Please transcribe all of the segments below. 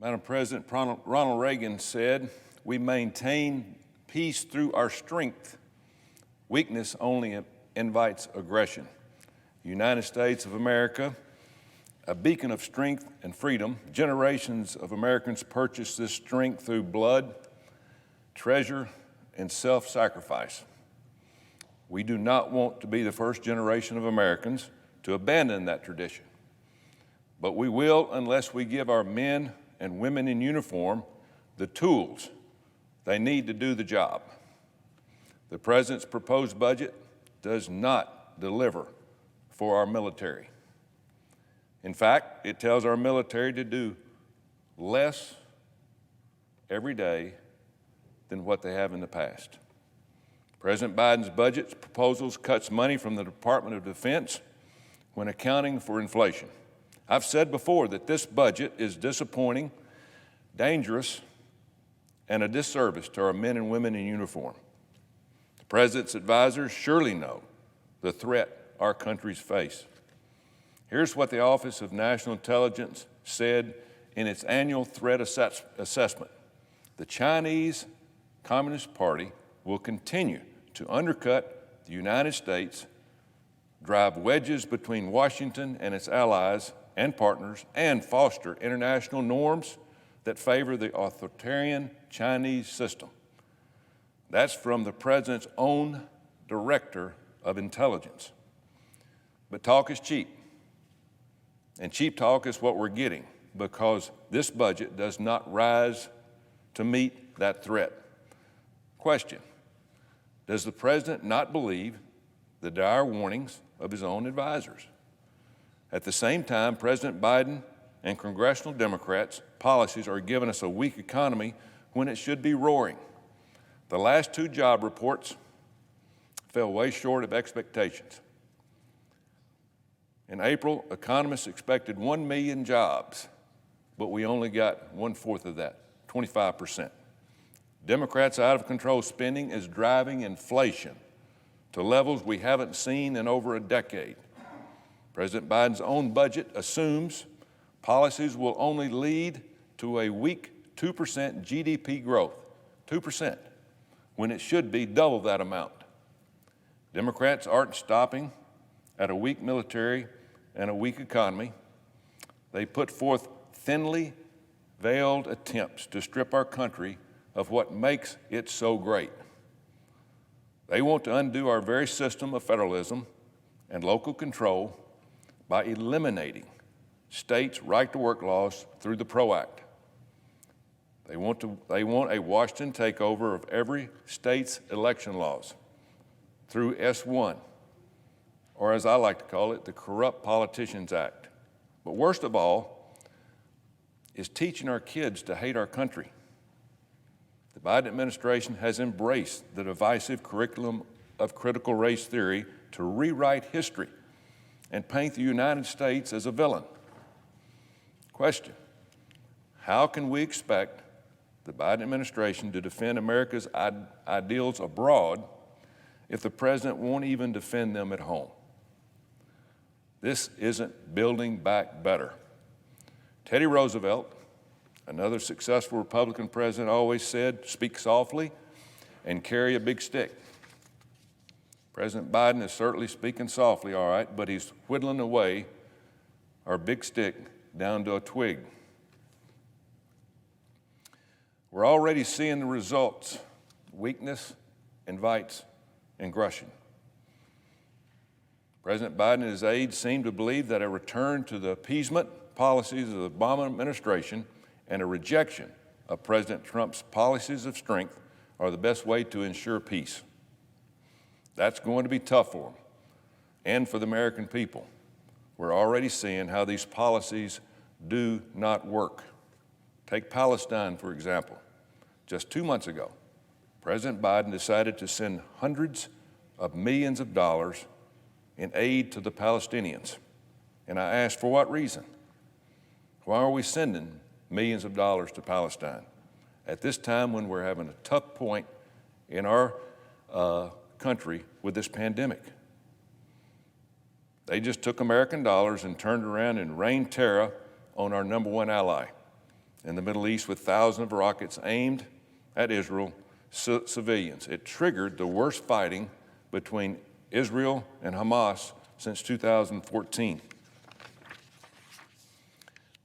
Madam President, Ronald Reagan said, "We maintain peace through our strength. Weakness only invites aggression." The United States of America, a beacon of strength and freedom, generations of Americans purchased this strength through blood, treasure, and self-sacrifice. We do not want to be the first generation of Americans to abandon that tradition, but we will unless we give our men and women in uniform the tools they need to do the job. The President's proposed budget does not deliver for our military. In fact, it tells our military to do less every day than what they have in the past. President Biden's budget proposals cuts money from the Department of Defense when accounting for inflation. I've said before that this budget is disappointing, dangerous, and a disservice to our men and women in uniform. The President's advisors surely know the threat our countries face. Here's what the Office of National Intelligence said in its annual threat assessment. The Chinese Communist Party will continue to undercut the United States, drive wedges between Washington and its allies and partners, and foster international norms that favor the authoritarian Chinese system. That's from the President's own Director of Intelligence. But talk is cheap. And cheap talk is what we're getting because this budget does not rise to meet that threat. Question: does the President not believe the dire warnings of his own advisors? At the same time, President Biden and congressional Democrats' policies are giving us a weak economy when it should be roaring. The last two job reports fell way short of expectations. In April, economists expected 1 million jobs, but we only got 1/4 of that, 25%. Democrats' out-of-control spending is driving inflation to levels we haven't seen in over a decade. President Biden's own budget assumes policies will only lead to a weak 2% GDP growth, 2%, when it should be double that amount. Democrats aren't stopping at a weak military and a weak economy. They put forth thinly veiled attempts to strip our country of what makes it so great. They want to undo our very system of federalism and local control by eliminating states' right-to-work laws through the PRO Act. They want a Washington takeover of every state's election laws through S1, or as I like to call it, the Corrupt Politicians Act. But worst of all is teaching our kids to hate our country. The Biden administration has embraced the divisive curriculum of critical race theory to rewrite history and paint the United States as a villain. Question: how can we expect the Biden administration to defend America's ideals abroad if the President won't even defend them at home? This isn't building back better. Teddy Roosevelt, another successful Republican president, always said, "Speak softly and carry a big stick." President Biden is certainly speaking softly, all right, but he's whittling away our big stick down to a twig. We're already seeing the results. Weakness invites aggression. President Biden and his aides seem to believe that a return to the appeasement policies of the Obama administration and a rejection of President Trump's policies of strength are the best way to ensure peace. That's going to be tough for them and for the American people. We're already seeing how these policies do not work. Take Palestine, for example. Just 2 months ago, President Biden decided to send hundreds of millions of dollars in aid to the Palestinians. And I asked, for what reason? Why are we sending millions of dollars to Palestine at this time when we're having a tough point in our country with this pandemic? They just took American dollars and turned around and rained terror on our #1 ally. in the Middle East with thousands of rockets aimed at Israel civilians. It triggered the worst fighting between Israel and Hamas since 2014.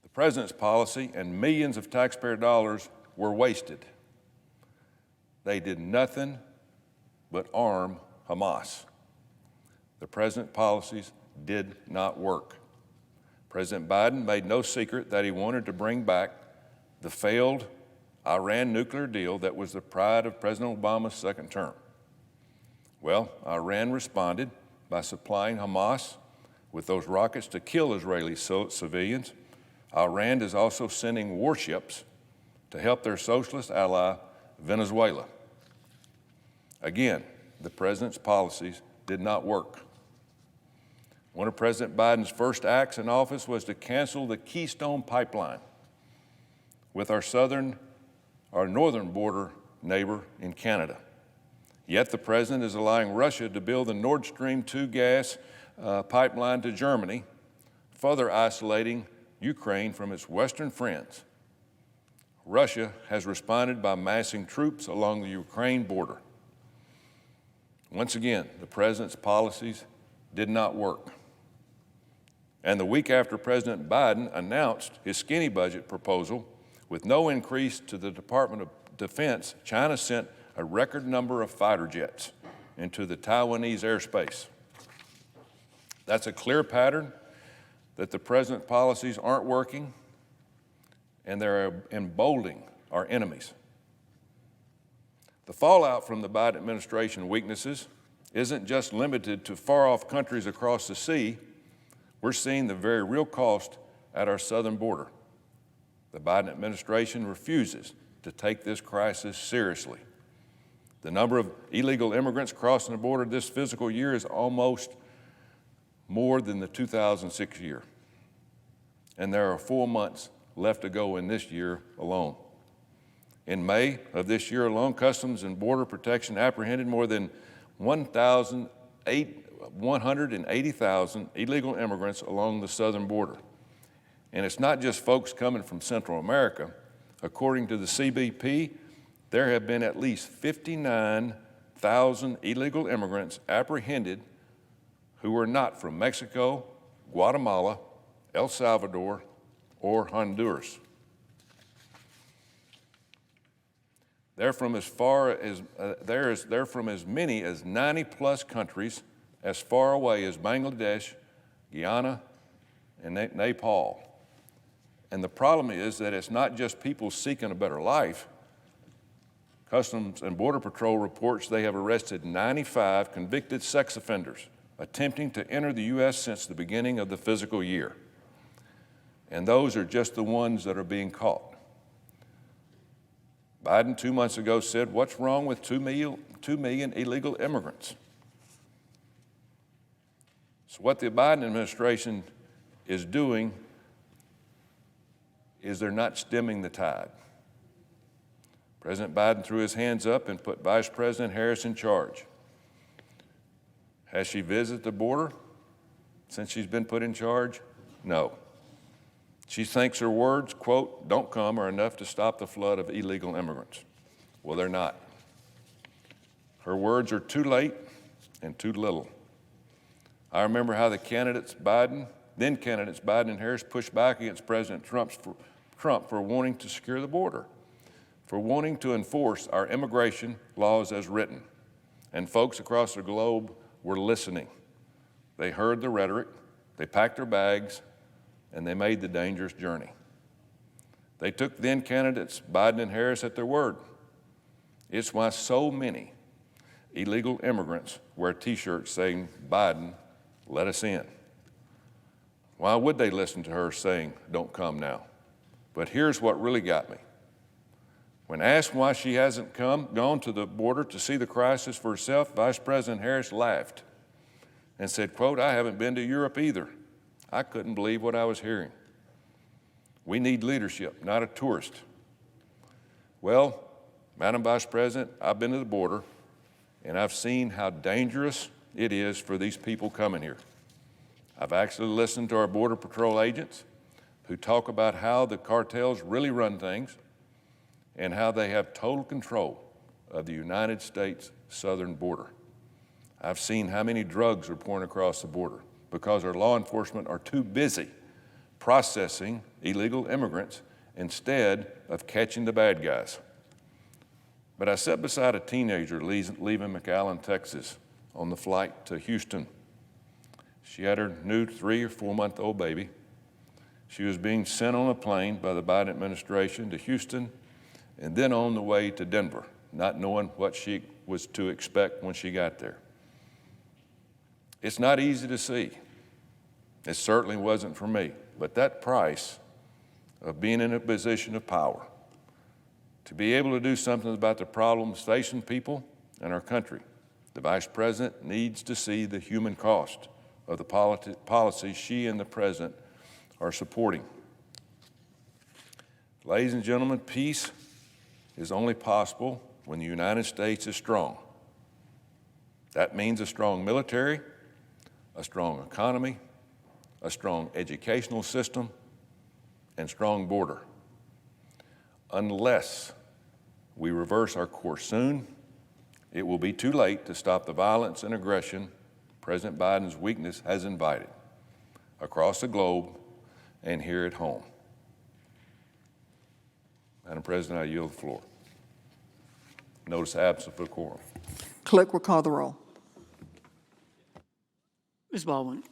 The president's policy and millions of taxpayer dollars were wasted. They did nothing but arm Hamas. The president's policies did not work. President Biden made no secret that he wanted to bring back the failed Iran nuclear deal that was the pride of President Obama's second term. Well, Iran responded by supplying Hamas with those rockets to kill Israeli civilians. Iran is also sending warships to help their socialist ally, Venezuela. Again, the president's policies did not work. One of President Biden's first acts in office was to cancel the Keystone Pipeline with our northern border neighbor in Canada. Yet the president is allowing Russia to build the Nord Stream 2 gas pipeline to Germany, further isolating Ukraine from its Western friends. Russia has responded by massing troops along the Ukraine border. Once again, the president's policies did not work. And the week after President Biden announced his skinny budget proposal, with no increase to the Department of Defense, China sent a record number of fighter jets into the Taiwanese airspace. That's a clear pattern that the president's policies aren't working, and they're emboldening our enemies. The fallout from the Biden administration weaknesses isn't just limited to far-off countries across the sea. We're seeing the very real cost at our southern border. The Biden administration refuses to take this crisis seriously. The number of illegal immigrants crossing the border this fiscal year is almost more than the 2006 year. And there are 4 months left to go in this year alone. In May of this year alone, Customs and Border Protection apprehended more than 180,000 illegal immigrants along the southern border. And it's not just folks coming from Central America. According to the CBP, there have been at least 59,000 illegal immigrants apprehended who were not from Mexico, Guatemala, El Salvador, or Honduras. They're from as many as 90-plus countries as far away as Bangladesh, Guyana, and Nepal. And the problem is that it's not just people seeking a better life. Customs and Border Patrol reports they have arrested 95 convicted sex offenders attempting to enter the U.S. since the beginning of the fiscal year. And those are just the ones that are being caught. Biden 2 months ago said, "What's wrong with 2 million illegal immigrants?" So what the Biden administration is doing is they're not stemming the tide. President Biden threw his hands up and put Vice President Harris in charge. Has she visited the border since she's been put in charge? No. She thinks her words, quote, "don't come," are enough to stop the flood of illegal immigrants. Well, they're not. Her words are too late and too little. I remember how then candidates Biden and Harris pushed back against President Trump for wanting to secure the border, for wanting to enforce our immigration laws as written. And folks across the globe were listening. They heard the rhetoric, they packed their bags, and they made the dangerous journey. They took then candidates Biden and Harris at their word. It's why so many illegal immigrants wear T-shirts saying, "Biden, let us in." Why would they listen to her saying, "Don't come now"? But here's what really got me. When asked why she hasn't gone to the border to see the crisis for herself, Vice President Harris laughed and said, quote, "I haven't been to Europe either. I couldn't believe what I was hearing. We need leadership, not a tourist." Well, Madam Vice President, I've been to the border, and I've seen how dangerous it is for these people coming here. I've actually listened to our Border Patrol agents who talk about how the cartels really run things and how they have total control of the United States southern border. I've seen how many drugs are pouring across the border because our law enforcement are too busy processing illegal immigrants instead of catching the bad guys. But I sat beside a teenager leaving McAllen, Texas, on the flight to Houston. She had her new 3 or 4 month old baby. She was being sent on a plane by the Biden administration to Houston and then on the way to Denver, not knowing what she was to expect when she got there. It's not easy to see. It certainly wasn't for me, but that price of being in a position of power, to be able to do something about the problems facing people and our country, the Vice President needs to see the human cost of the policies she and the President are supporting. Ladies and gentlemen, peace is only possible when the United States is strong. That means a strong military, a strong economy, a strong educational system, and strong border. Unless we reverse our course soon, it will be too late to stop the violence and aggression President Biden's weakness has invited across the globe and here at home. Madam President, I yield the floor. Notice the absence of a quorum. Clerk will call the roll. Ms. Baldwin.